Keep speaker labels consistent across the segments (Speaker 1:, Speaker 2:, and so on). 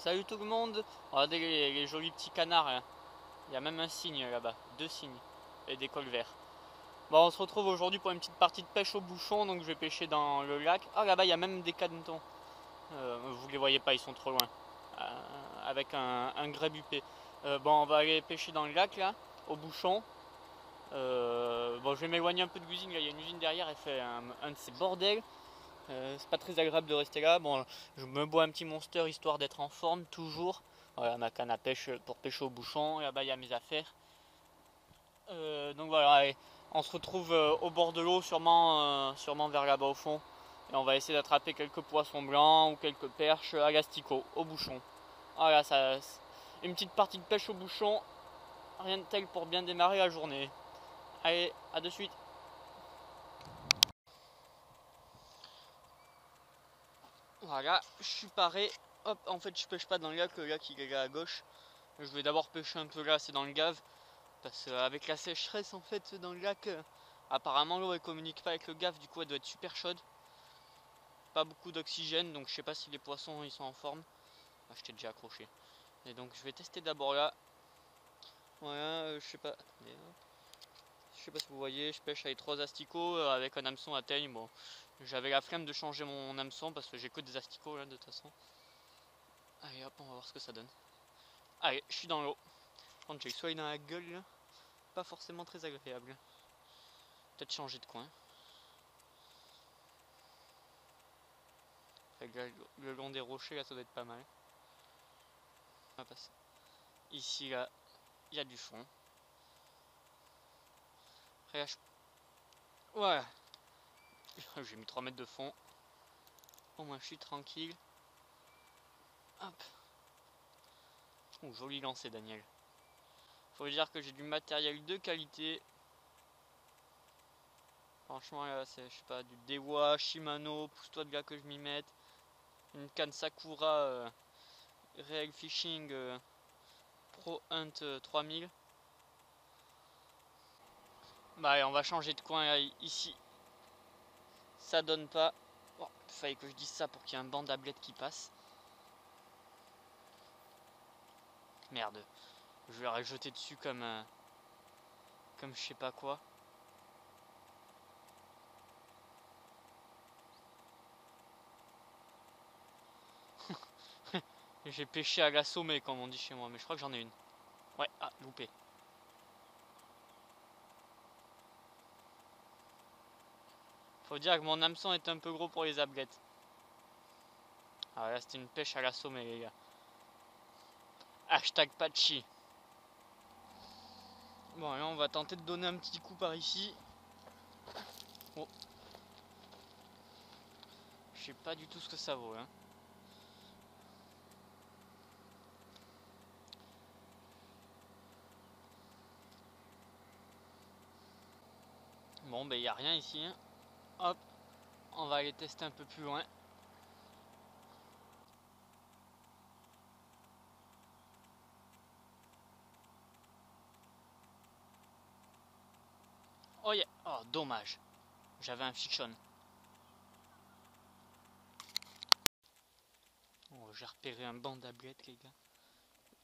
Speaker 1: Salut tout le monde, regardez les jolis petits canards là. Il y a même un cygne là-bas, deux cygnes et des colverts. Bon, on se retrouve aujourd'hui pour une petite partie de pêche au bouchon, donc je vais pêcher dans le lac. Ah, là-bas il y a même des canetons. Vous les voyez pas, ils sont trop loin. Avec un grèbe huppé. Bon, on va aller pêcher dans le lac là, au bouchon. Bon, je vais m'éloigner un peu de l'usine, là il y a une usine derrière, elle fait un de ces bordels. C'est pas très agréable de rester là. Bon, je me bois un petit monster histoire d'être en forme toujours. Voilà ma canne à pêche pour pêcher au bouchon. Là-bas il y a mes affaires. Donc voilà, allez, on se retrouve au bord de l'eau, sûrement vers là-bas au fond. Et on va essayer d'attraper quelques poissons blancs ou quelques perches à l'asticot, au bouchon. Voilà, une petite partie de pêche au bouchon, rien de tel pour bien démarrer la journée. Allez, à de suite. Voilà, je suis paré. Hop, en fait je pêche pas dans le lac il est là à gauche. Je vais d'abord pêcher un peu là, c'est dans le gave. Parce qu'avec la sécheresse en fait dans le lac, apparemment l'eau elle communique pas avec le gave, du coup elle doit être super chaude. Pas beaucoup d'oxygène, donc je sais pas si les poissons ils sont en forme. Ah, je t'ai déjà accroché. Et donc je vais tester d'abord là. Voilà, je sais pas. Attendez, je sais pas si vous voyez, je pêche avec 3 asticots avec un hameçon à teigne. Bon, j'avais la flemme de changer mon hameçon parce que j'ai que des asticots là de toute façon. Allez hop, on va voir ce que ça donne. Allez, je suis dans l'eau. Par contre j'ai le soleil dans la gueule là. Pas forcément très agréable. Peut-être changer de coin. Le long des rochers là ça doit être pas mal. On va passer. Ici là, il y a du fond. Après là, voilà. J'ai mis 3 mètres de fond. Au moins je suis tranquille. Hop. Oh, joli lancer Daniel. Faut dire que j'ai du matériel de qualité. Franchement là c'est, je sais pas, du Dewa, Shimano, pousse-toi de là que je m'y mette. Une canne Sakura Real Fishing Pro Hunt 3000. Bah allez, on va changer de coin là, ici. Ça donne pas. Bon, il fallait que je dise ça pour qu'il y ait un banc d'ablette qui passe. Merde. Je vais la jeter dessus comme je sais pas quoi. J'ai pêché à l'assommet comme on dit chez moi, mais je crois que j'en ai une. Ouais, ah, loupé. Faut dire que mon hameçon est un peu gros pour les ablettes. Ah là c'était une pêche à l'assommet les gars. Hashtag Patchy. Bon là on va tenter de donner un petit coup par ici. Oh. Je sais pas du tout ce que ça vaut hein. Bon ben y a rien ici hein. Hop, on va aller tester un peu plus loin. Oh yeah, oh dommage. J'avais un fiction. Oh, j'ai repéré un banc d'ablettes les gars.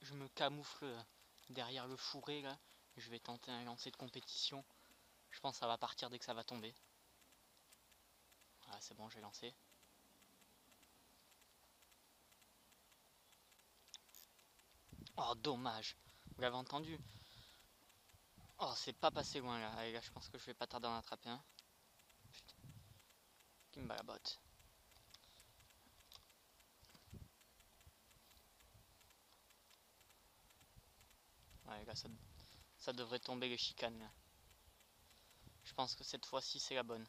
Speaker 1: Je me camoufle derrière le fourré là. Je vais tenter un lancer de compétition. Je pense que ça va partir dès que ça va tomber. Voilà c'est bon j'ai lancé. Oh dommage. Vous l'avez entendu? Oh c'est pas passé loin là. Allez là je pense que je vais pas tarder à en attraper un. Putain. Qui me bat la botte. Ouais là ça devrait tomber les chicanes là. Je pense que cette fois-ci c'est la bonne.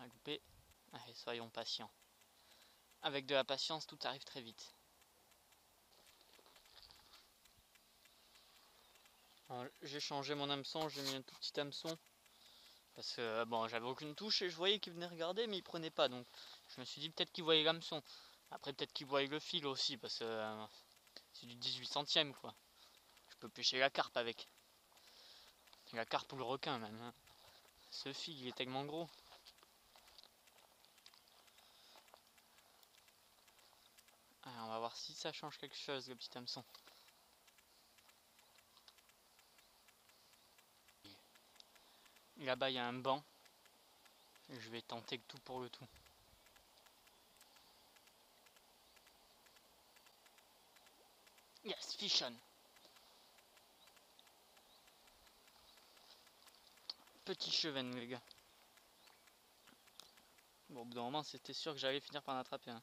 Speaker 1: À louper. Allez soyons patients. Avec de la patience tout arrive très vite. J'ai changé mon hameçon, j'ai mis un tout petit hameçon. Parce que bon j'avais aucune touche et je voyais qu'il venait regarder mais il prenait pas donc je me suis dit peut-être qu'il voyait l'hameçon. Après peut-être qu'il voyait le fil aussi parce que c'est du 18 centième quoi. Je peux pêcher la carpe avec. La carpe ou le requin même. Hein. Ce fil il est tellement gros. Allez, on va voir voir si ça change quelque chose, le petit hameçon. Là-bas, il y a un banc. Je vais tenter le tout pour le tout. Yes, fish on. Petit chevenne, les gars. Bon, au bout d'un moment, c'était sûr que j'allais finir par en attraper un.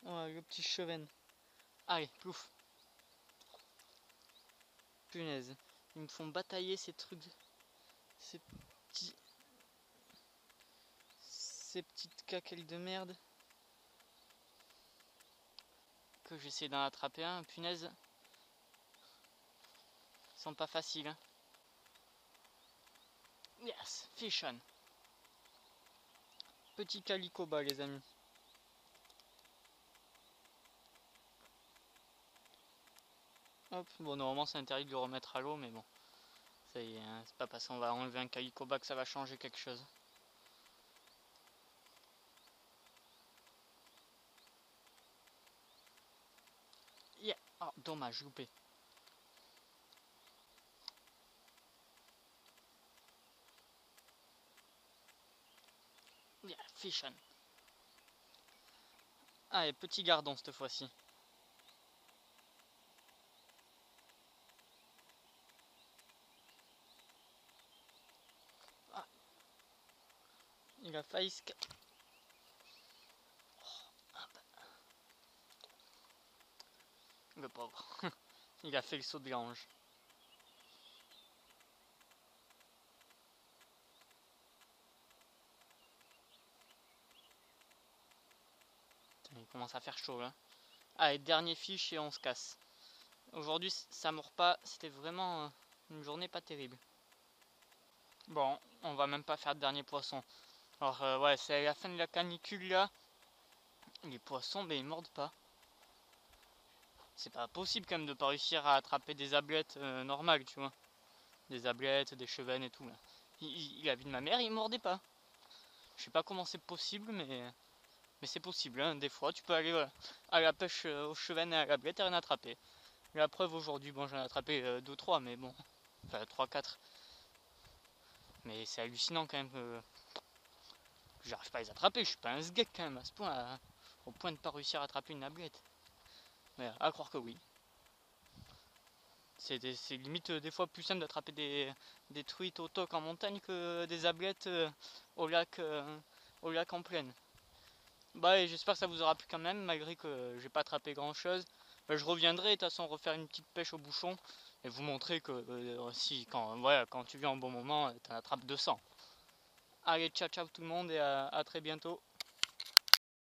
Speaker 1: Ouais, le petit chevenne. Allez, plouf. Punaise. Ils me font batailler ces trucs. Ces petites caquelles de merde. Que j'essaie d'en attraper un, punaise. Ils sont pas faciles, hein. Yes, fish on. Petit calicoba, les amis. Hop, bon, normalement c'est interdit de le remettre à l'eau, mais bon. Ça y est, hein, c'est pas parce qu'on va enlever un calicoba que ça va changer quelque chose. Yeah. Oh, dommage, loupé. Yeah, fish on. Allez, petit gardon cette fois-ci. Ah. Il a failli se... Le pauvre. Il a fait le saut de l'ange. Il commence à faire chaud là. Allez, dernier fiche et on se casse. Aujourd'hui ça mord pas, c'était vraiment une journée pas terrible. Bon, on va même pas faire de dernier poisson. Alors ouais, c'est la fin de la canicule là. Les poissons, ben ils mordent pas. C'est pas possible quand même de pas réussir à attraper des ablettes normales, tu vois. Des ablettes, des chevennes et tout là. Il a vu de ma mère, il mordait pas. Je sais pas comment c'est possible, mais c'est possible, hein. Des fois tu peux aller à la pêche aux chevennes et à la l'ablette et rien attraper. La preuve aujourd'hui, bon j'en ai attrapé 2-3, mais bon, enfin 3-4. Mais c'est hallucinant quand même que j'arrive pas à les attraper, je suis pas un sgeg quand même à ce point, au point de pas réussir à attraper une ablette. Mais à croire que oui. C'est limite des fois plus simple d'attraper des truites au toc en montagne que des ablettes au lac en plaine. Bah et j'espère que ça vous aura plu quand même, malgré que j'ai pas attrapé grand chose. Bah, je reviendrai de toute façon refaire une petite pêche au bouchon et vous montrer que si quand tu viens en bon moment, t'en attrapes 200. Allez, ciao ciao tout le monde et à très bientôt.